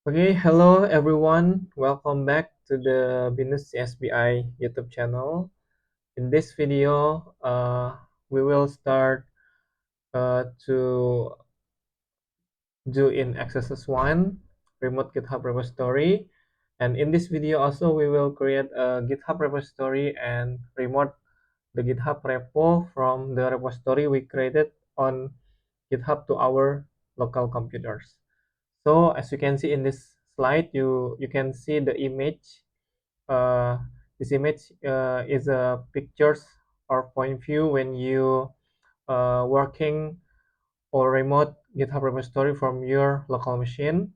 Okay, hello everyone. Welcome back to the Binus CSBI YouTube channel. In this video, we will start to do in exercise 1, remote GitHub repository. And in this video also, we will create a GitHub repository and remote the GitHub repo from the repository we created on GitHub to our local computers. So as you can see in this slide, you can see the image. This image is a pictures or point view when you working or remote GitHub repository from your local machine.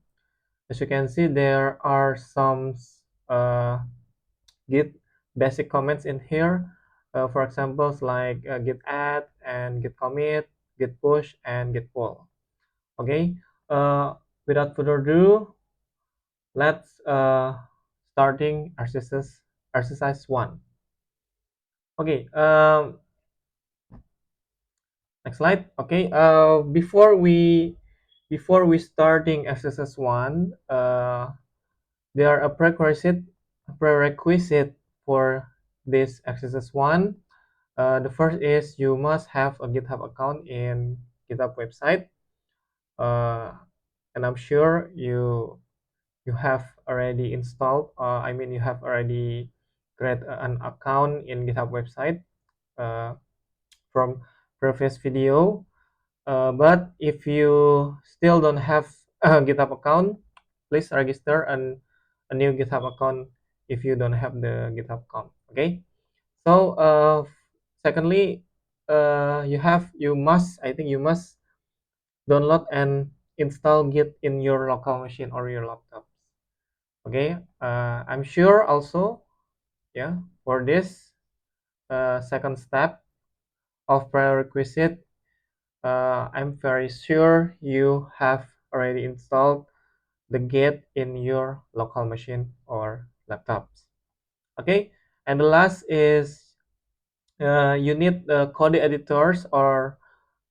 As you can see, there are some uh, Git basic comments in here. For examples like git add and git commit, git push, and git pull. Okay. Uh, Without further ado, let's starting exercise 1. Okay. Next slide. Okay. Before we starting exercise 1, there are a prerequisite for this exercise 1. The first is you must have a GitHub account in GitHub website, uh, and I'm sure you have already installed. You have already create an account in GitHub website uh, from previous video. But if you still don't have a GitHub account, please register a new GitHub account if you don't have the GitHub account. Okay. So secondly, you must download and install Git in your local machine or your laptop. Okay. I'm sure also, yeah, for this second step of prerequisite, I'm very sure you have already installed the Git in your local machine or laptops. Okay. And the last is you need the code editors or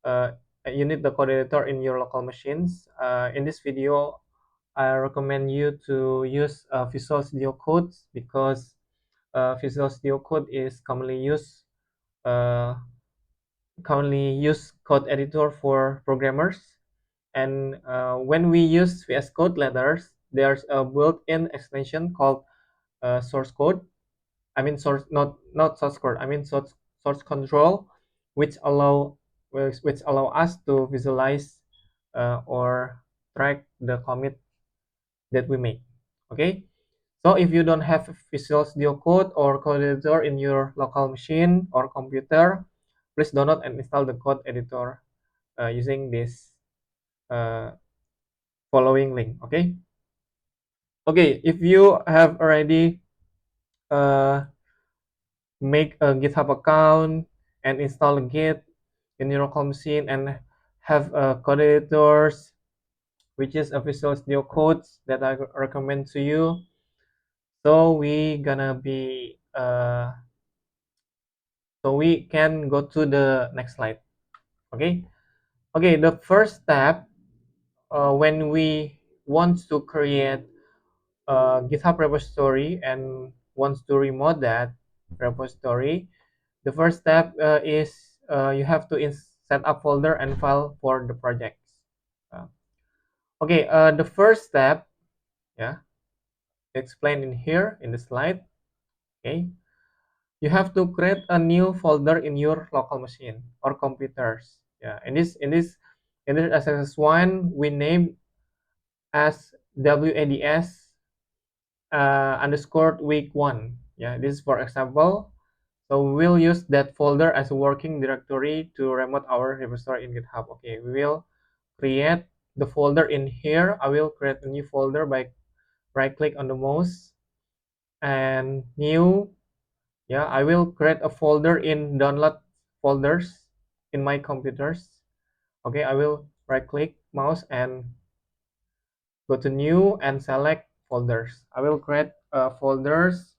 uh, you need the code editor in your local machines. In this video, I recommend you to use Visual Studio Code because Visual Studio Code is uh, commonly used code editor for programmers. And when we use VS Code letters, there's a built-in extension called source code. Source, not source code. Source control, which allow us to visualize or track the commit that we make. Okay. So if you don't have Visual Studio Code or code editor in your local machine or computer, please download and install the code editor using this uh, following link. Okay. Okay. If you have already uh, make a GitHub account and install Git in your local machine and have code editors, which is a Visual Studio Code that I recommend to you. So we can go to the next slide. Okay. Okay. The first step when we want to create a GitHub repository and wants to remote that repository, the first step is you have to set up folder and file for the projects. Uh, okay. The first step, yeah, explained in here in the slide. Okay. You have to create a new folder in your local machine or computers. Yeah, in this SSS1 we name as WADS underscore week 1. Yeah, this is for example. So we will use that folder as a working directory to remote our repository in GitHub. Okay, we will create the folder in here. I will create a new folder by right click on the mouse and new. Yeah, I will create a folder in download folders in my computers. Okay, I will right click mouse and go to new and select folders. I will create folders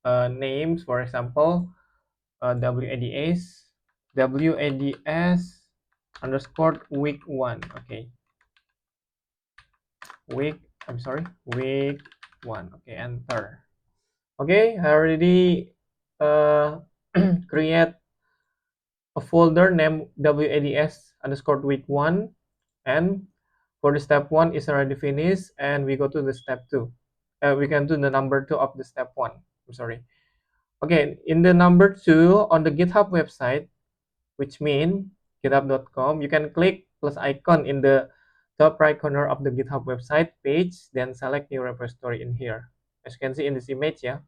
names, for example, WADS WADS underscore week 1. Okay, week I'm sorry, week 1. Okay, enter. Okay, I already create a folder named wads underscore week 1, and for the step 1 is already finished, and we go to the step 2. We can do the number 2 of the step 1. I'm sorry. Okay, in the number 2 on the GitHub website, which mean github.com, you can click plus icon in the top right corner of the GitHub website page, then select new repository in here. As you can see in this image, yeah,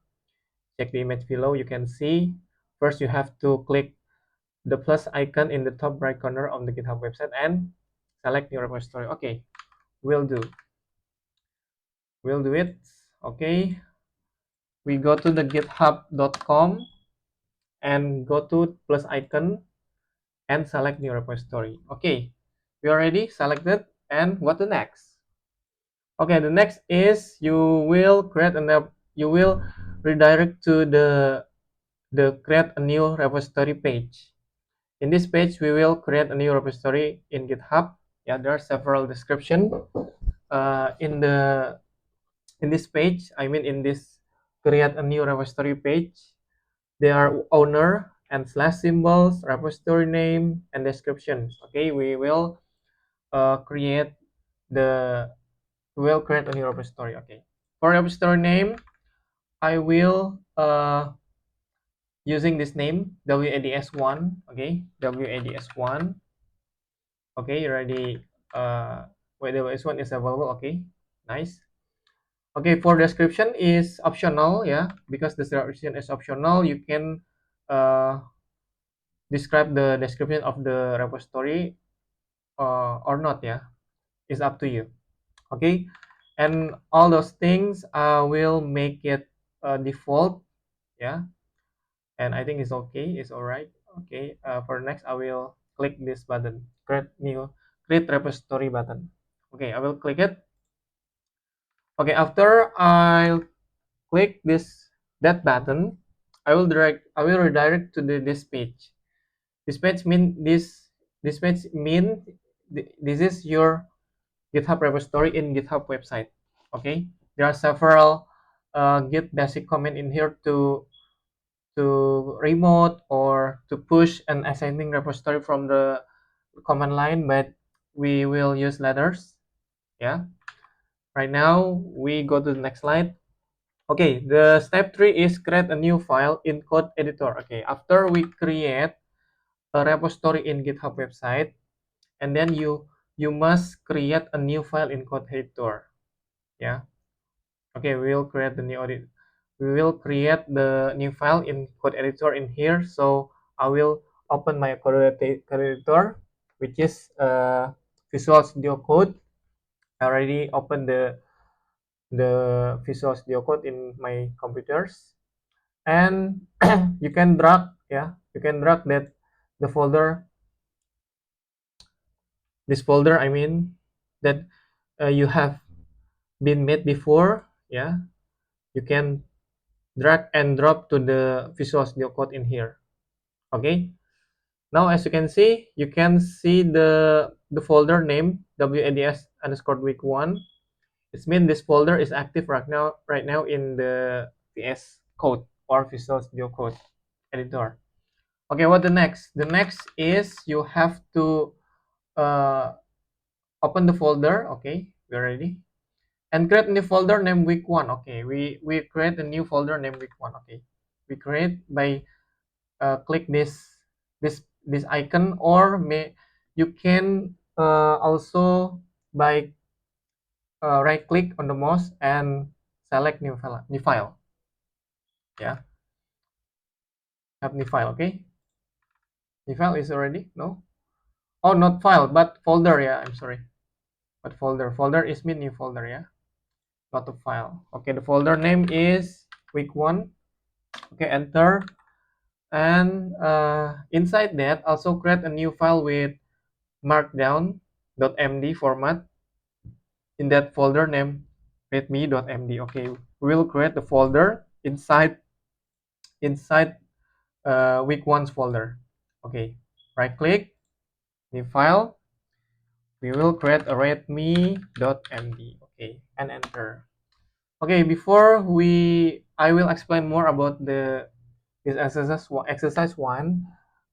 check the image below. You can see first you have to click the plus icon in the top right corner of the GitHub website and select new repository. Okay, will do. We'll do it. Okay, we go to the github.com and go to plus icon and select new repository. Okay, we already selected, and what the next? Okay, the next is you will redirect to the create a new repository page. In this page, we will create a new repository in GitHub. Yeah, there are several description in this page. I mean, in this create a new repository page, there are owner and slash symbols, repository name, and descriptions. Okay, create the we will create a new repository. Okay, for repository name, I will using this name wads1. Okay, wads1. Okay, you already wads1 is available. Okay, nice. Okay, for description is optional, yeah, because the description is optional. You can uh, describe the description of the repository or not, yeah, it's up to you. Okay, and all those things will make it default, yeah, and I think it's okay, it's all right. Okay, for next I will click this button, create repository button. Okay, I will click it. Okay, after I click that button, I will redirect to this page. This page mean this page mean this is your GitHub repository in GitHub website. Okay, there are several Git basic command in here to remote or to push an ascending repository from the command line, but we will use letters. Yeah. Right now we go to the next slide. Okay, the step 3 is create a new file in code editor. Okay, after we create a repository in GitHub website, and then you must create a new file in code editor. Yeah. Okay, we will create the new file in code editor in here. So I will open my code editor, which is Visual Studio Code. I already opened the Visual Studio Code in my computers, and you can drag, yeah, you can drag the folder this folder, I mean, that you have been made before. Yeah, you can drag and drop to the Visual Studio Code in here. Okay, now as you can see the folder name wads underscore week 1. It means this folder is active right now in the VS Code or Visual Studio Code editor. Okay, what the next? The next is you have to uh, open the folder. Okay, we're ready, and create a new folder named week 1. Okay, we create a new folder named week 1. Okay, we create by click this icon, or you can also by right click on the mouse and select new file. Yeah, have new file. Okay, new file is already no, oh, not file but folder. Yeah, I'm sorry, but folder is mean new folder. Yeah, not a file. Okay, the folder name is week 1. Okay, enter. And inside that, also create a new file with markdown.md format in that folder named readme.md. Okay, we'll create the folder inside week 1's folder. Okay, right click, new file. We will create a readme.md. Okay, and enter. Okay, before I will explain more about this exercise one.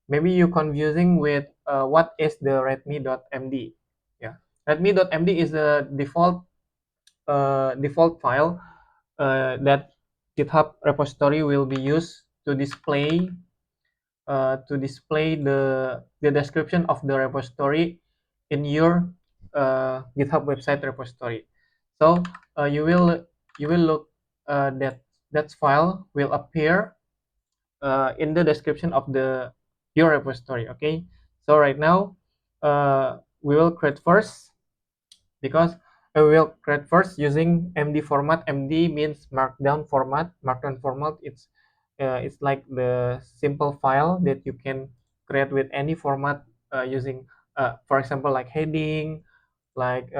Maybe you confusing with what is the readme.md. Yeah, readme.md is the default file that GitHub repository will be used to display the description of the repository in your GitHub website repository. So you will look that file will appear in the description of your repository. Okay, so right now we will create first because we will create first using MD format. MD means markdown format. Markdown format it's like the simple file that you can create with any format using for example like heading, like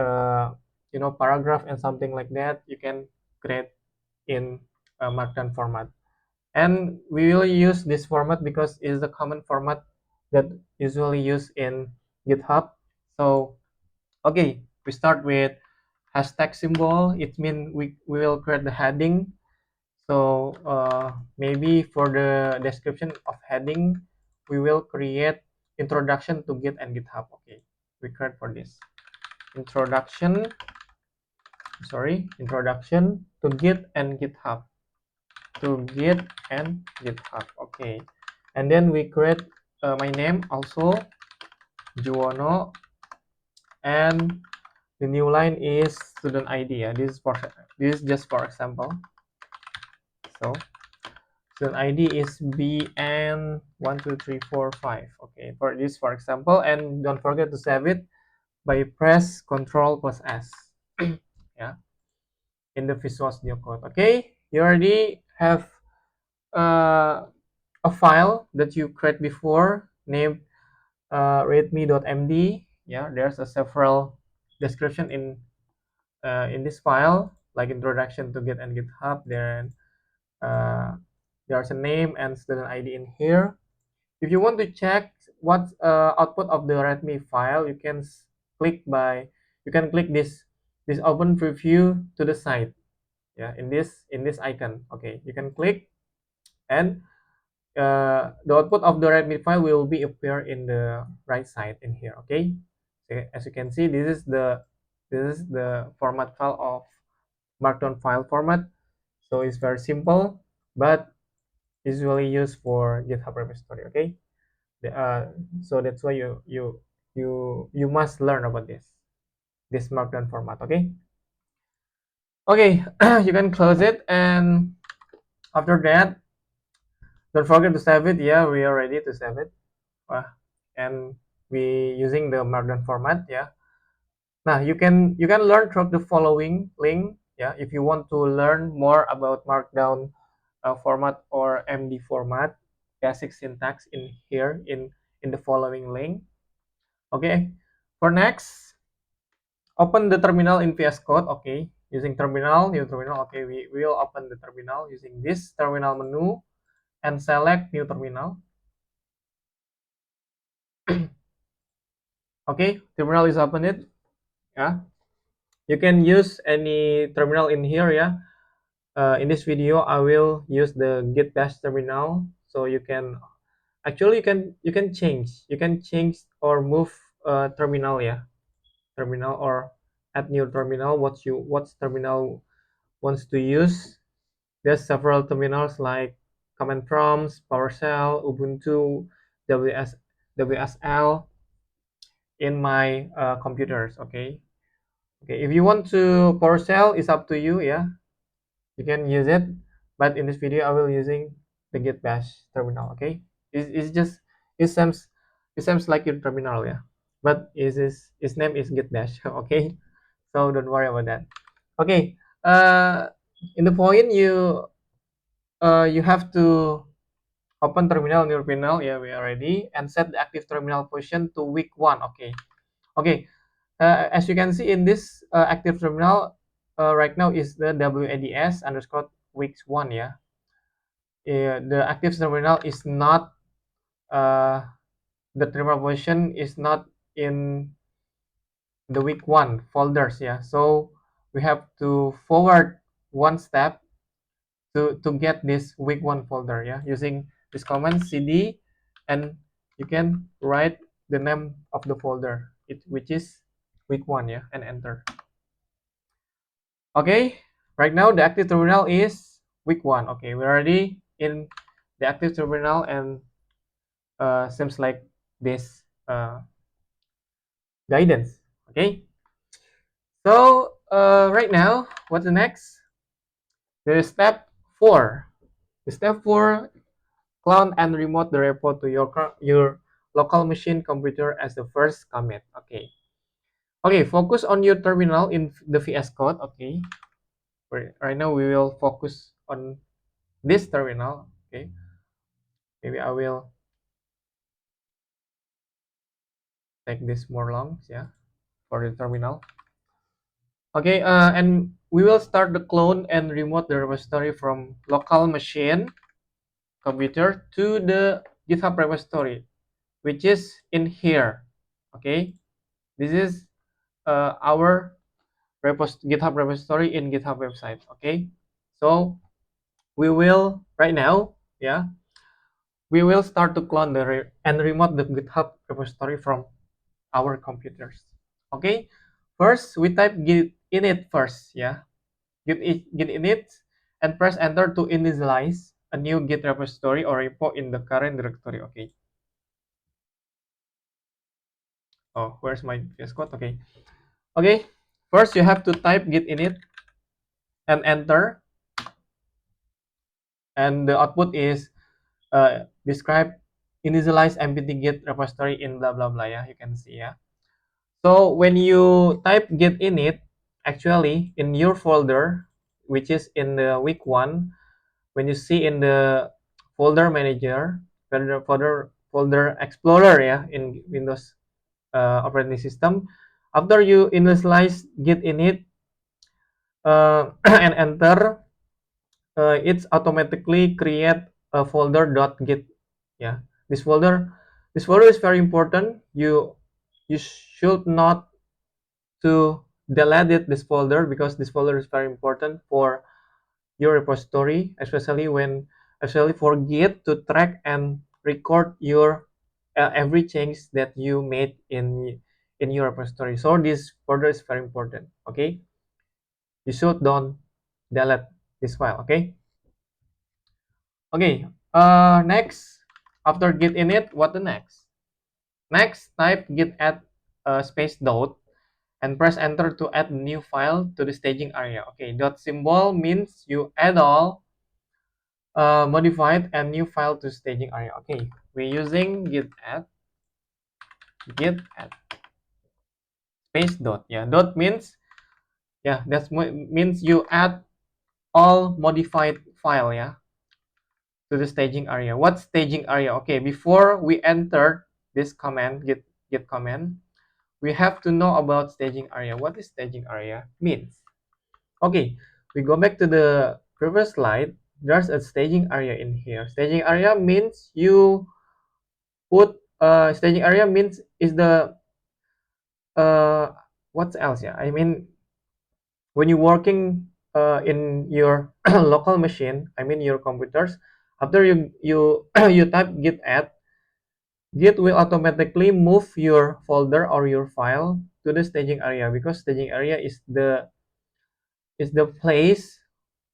paragraph and something like that. You can create in markdown format, and we will use this format because it is the common format that usually used in GitHub. So okay, we start with hashtag symbol. It means we will create the heading. So maybe for the description of heading, we will create introduction to Git and GitHub. Okay, we create for this introduction. Introduction to Git and GitHub. To Git and GitHub. Okay, and then we create my name also Juwono, and the new line is student ID. Yeah, this is just for example. So student ID is BN12345. Okay, for this for example, and don't forget to save it by press Ctrl plus S. Yeah, in the Visual Studio Code. Okay, you already have uh, a file that you create before named readme.md. Yeah, there's a several description in this file, like introduction to Git and GitHub. Then there's a name and student ID in here. If you want to check what output of the readme file, you can click this open preview to the side. Yeah, in this icon. Okay, you can click, and the output of the readme file will be appear in the right side in here. Okay, as you can see, this is the format file of markdown file format. So it's very simple, but usually used for GitHub repository. Okay, so that's why you must learn about this markdown format. Okay, okay, you can close it, and after that, don't forget to save it. Yeah, we are ready to save it. And we using the markdown format. Yeah. Now you can learn through the following link. Yeah, if you want to learn more about markdown format or MD format, basic syntax in here in the following link. Okay, for next, open the terminal in VS Code. Okay, using new terminal. Okay, we will open the terminal using this terminal menu and select new terminal. Okay, terminal is opened. Yeah, you can use any terminal in here. Yeah, in this video I will use the git bash terminal, so you can actually you can change or move terminal. Yeah, terminal or add new terminal what's terminal wants to use. There's several terminals like command prompts, PowerShell, Ubuntu, WSL in my computers. Okay, if you want to PowerShell, it's up to you. Yeah, you can use it, but in this video I will using the git bash terminal. Okay, it's just it seems like your terminal. Yeah, but its name is git bash. Okay, so don't worry about that. Okay, in the point you have to open terminal, new terminal. Yeah, we are ready, and set the active terminal position to week 1. Okay, okay, as you can see in this active terminal right now is the WADS underscore weeks 1. Yeah, the active terminal is not the terminal position is not in the week 1 folders. Yeah, so we have to forward one step to get this week one folder, yeah, using this command cd, and you can write the name of the folder, which is week one, yeah, and enter. Okay, right now the active terminal is week one. Okay, we're already in the active terminal, and seems like this guidance. Okay, so right now, what's the next? There is step 4. The step 4, clone and remote the repo to your local machine computer as the first commit. Okay. Okay, focus on your terminal in the VS Code. Okay. Right now we will focus on this terminal. Okay. Maybe I will take this more long, yeah, for the terminal. Okay, and we will start the clone and remote the repository from local machine computer to the GitHub repository, which is in here. Okay, this is our GitHub repository in GitHub website. Okay, so we will right now, yeah, we will start to clone and remote the GitHub repository from our computers. Okay, first we type git init first, yeah, git init, and press enter to initialize a new Git repository or repo in the current directory. Okay. Oh, where's my VS Code? Okay. Okay. First, you have to type git init and enter, and the output is describe initialize empty git repository in blah blah blah. Yeah, you can see. Yeah. So when you type git init, actually in your folder, which is in the week one, when you see in the folder manager, folder explorer, yeah, in Windows operating system, after you initialize git init and enter, it's automatically create a folder .git. Yeah, this folder is very important. You should not to delete this folder, because this folder is very important for your repository, especially for Git to track and record your every change that you made in your repository. So this folder is very important. Okay, you should don't delete this file. Okay. Okay. Next, after git init, what the next? Next, type git add space dot and press enter to add new file to the staging area. Okay, dot symbol means you add all modified and new file to staging area. Okay, we're using git add space dot. Yeah, dot means, yeah, means you add all modified file, yeah, to the staging area. What staging area? Okay, before we enter this command, git command, we have to know about staging area. What is staging area means? Okay, we go back to the previous slide. There's a staging area in here. Staging area means you put staging area means is the what else? Yeah, I mean, when you're working in your local machine, I mean your computers, after you you type git add, Git will automatically move your folder or your file to the staging area, because staging area is the place,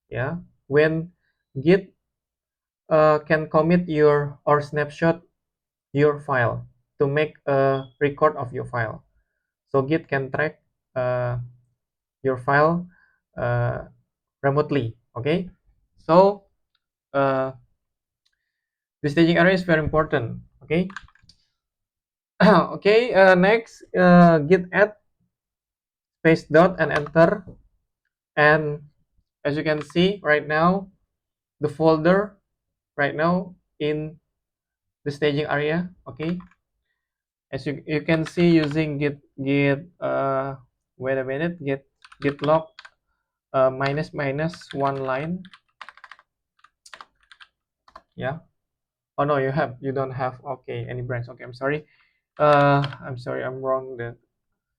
yeah, when Git can commit your or snapshot your file to make a record of your file. So Git can track your file uh, remotely. Okay, so uh, the staging area is very important. Okay. Okay, next, git add space dot and enter, and as you can see right now, the folder right now in the staging area. Okay, as you can see, using git wait a minute, git log minus minus one line. Yeah. Oh no, you don't have, okay, any branch. Okay, I'm sorry. I'm sorry, I'm wrong. It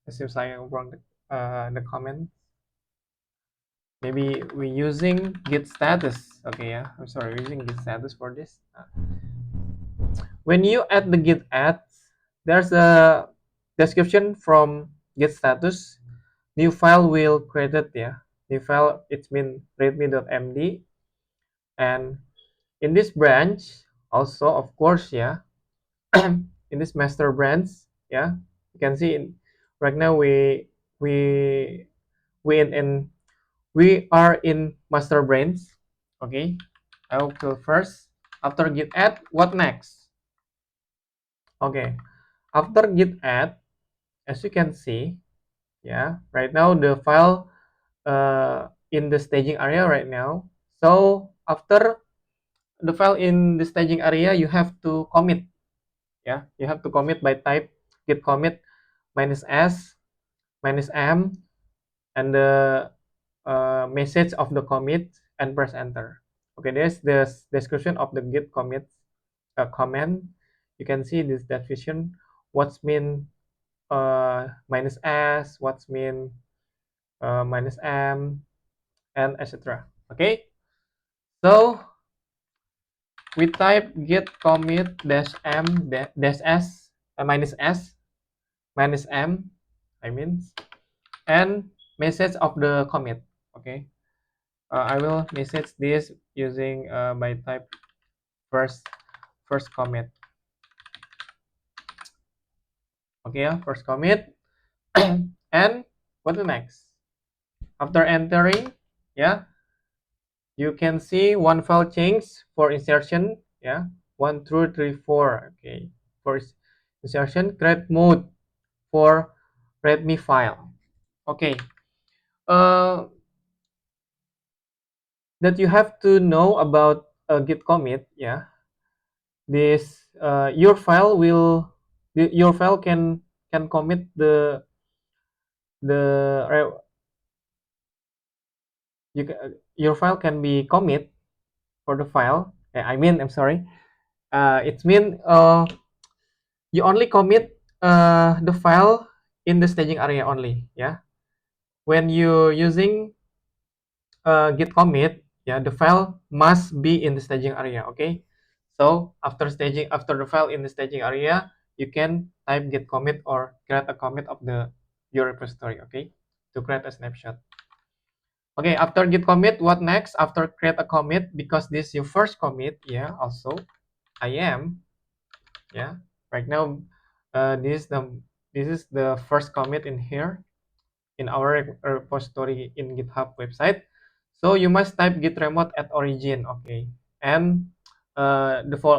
seems like I'm wrong the comment. maybe we using git status. Okay, yeah, I'm sorry, using git status for this. When you add the git add, there's a description from git status. New file will created, yeah. New file, it's mean readme.md, and in this branch also, of course, yeah, in this master branch, yeah, you can see right now we we in we are in master branch. Okay, I will kill first. After git add, what next? Okay, after git add, as you can see, yeah, right now the file in the staging area right now. So after the file in the staging area, you have to commit. Yeah, you have to commit by type git commit -s -m and the message of the commit and press enter. Okay, there's the description of the git commit command. You can see this definition. What's mean -s, what's mean -m, and etc. Okay, so we type git commit -m -s -s I mean, and message of the commit. Okay, I will message this using by type first commit. Okay, yeah, first commit. And what the next? After entering, yeah, you can see one file change for insertion. Yeah, 1, 2, 3, 4. Okay, for insertion, create mode for readme file. Okay, uh, that you have to know about git commit. Yeah, this your file will your file can commit the your file can be commit for the file. I mean, I'm sorry. It mean you only commit the file in the staging area only. Yeah, when you using git commit, yeah, the file must be in the staging area. Okay, so after the file in the staging area, you can type git commit or create a commit of the your repository. Okay, to create a snapshot. Okay, after git commit, what next? After create a commit, because this is your first commit, yeah, also I am, yeah, right now, this is the first commit in here in our repository in GitHub website. So you must type git remote at origin, okay, and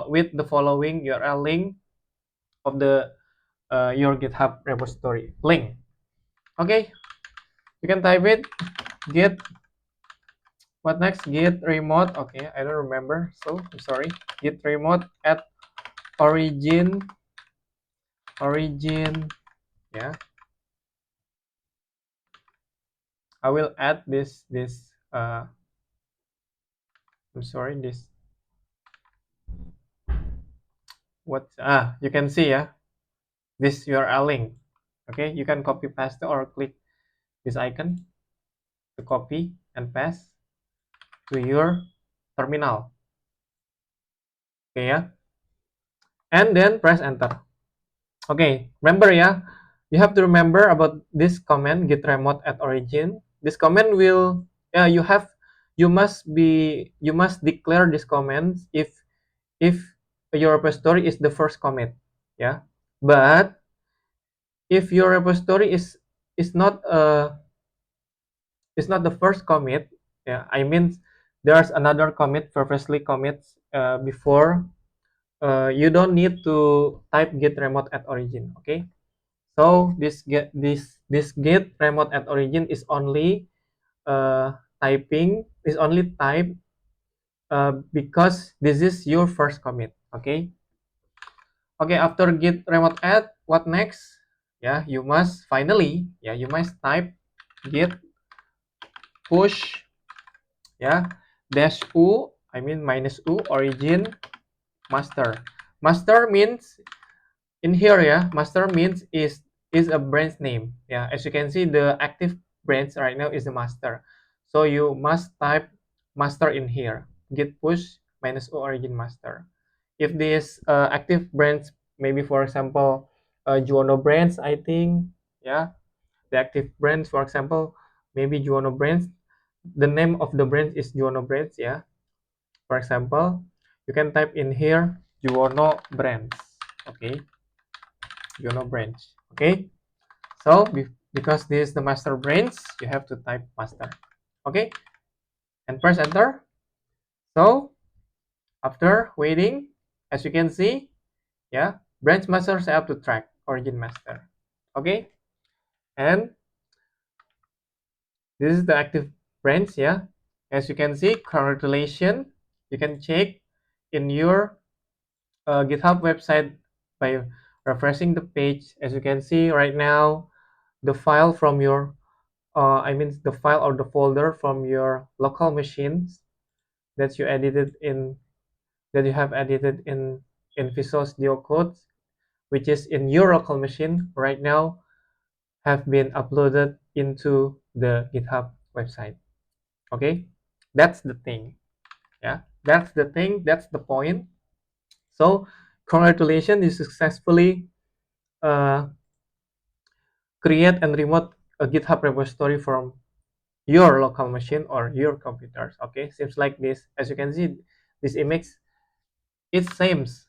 with the following URL link of the your GitHub repository link. Okay, you can type it git. What next? Git remote. Okay, I don't remember, so I'm sorry. Git remote at origin. Origin. Yeah, I will add this. I'm sorry. This what? You can see, yeah, this URL link. Okay, you can copy paste or click this icon to copy and paste to your terminal. Okay, yeah, and then press enter. Okay, remember, yeah, you have to remember about this command git remote at origin. This command will, yeah, you must declare this command if your repository is the first commit, yeah. But if your repository is not the first commit, yeah, I mean there's another commit previously commits before, you don't need to type git remote at origin. Okay, so this git remote at origin is only type because this is your first commit. Okay, okay, after git remote add, what next? Yeah, you must finally, yeah, you must type git push, yeah, dash u, I mean -u origin master. Master means in here, yeah, master means is a branch name. Yeah, as you can see, the active branch right now is the master. So you must type master in here, git push minus o origin master. If this active branch, maybe for example, Juono branch, I think, yeah, the active branch, for example, maybe Juono branch, the name of the branch is Juono branch, yeah. For example, you can type in here Juono branch, okay, Juono branch, okay. So because this is the master branch, you have to type master, okay, and press enter. So after waiting, as you can see, yeah, branch master set up to track origin master, okay, and this is the active branch, yeah. As you can see, congratulations, you can check in your GitHub website by refreshing the page. As you can see right now, the file from your I mean the file or the folder from your local machines that you edited in that you have edited in Visual Studio Code, which is in your local machine right now, have been uploaded into the GitHub website. Okay, that's the thing. Yeah, that's the thing. That's the point. So, congratulations, you successfully uh, create and remote a GitHub repository from your local machine or your computers. Okay, seems like this. As you can see, this image it seems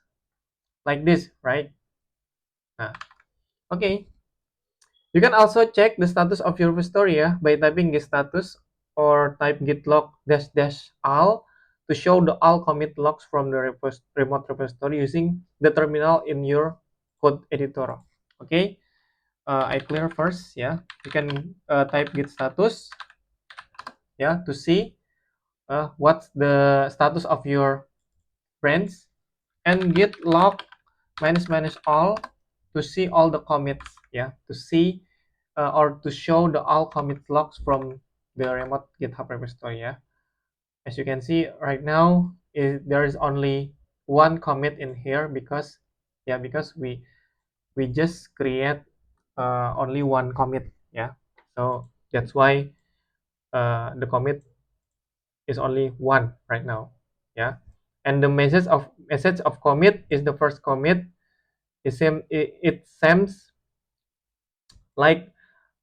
like this, right? Nah, okay. You can also check the status of your repository, yeah, by typing git status or type git log dash dash all to show the all commit logs from the remote repository using the terminal in your code editor. Okay, I clear first, yeah. You can type git status, yeah, to see what's the status of your branch, and git log minus minus all to see all the commits, yeah, to see or to show the all commit logs from the remote GitHub repository, yeah. As you can see right now, there is only one commit in here because, yeah, because we just create only one commit, yeah. So that's why the commit is only one right now, yeah. And the message of commit is the first commit. It seems like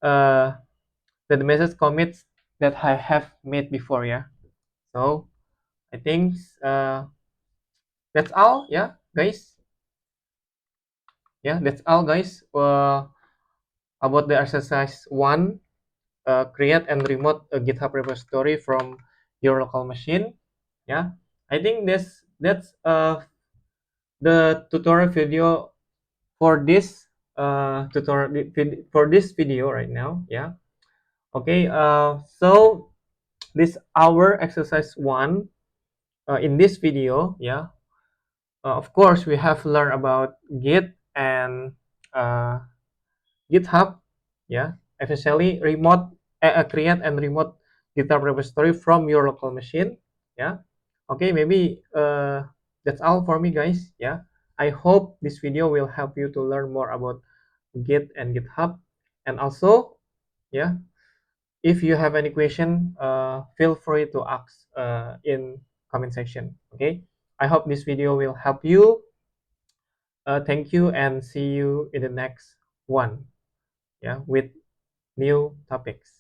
uh, the message commits that I have made before, yeah. So I think that's all, yeah, guys. Yeah, that's all, guys. About the exercise one, create and remote a GitHub repository from your local machine. Yeah, I think that's the tutorial video for this for this video right now. Yeah. Okay. So this our exercise one in this video. Yeah. Of course, we have learned about Git and uh, GitHub, yeah, essentially create and remote GitHub repository from your local machine, yeah. Okay, maybe that's all for me, guys. Yeah, I hope this video will help you to learn more about Git and GitHub, and also, yeah, if you have any question, feel free to ask in comment section. Okay, I hope this video will help you. Thank you and see you in the next one. Yeah, with new topics.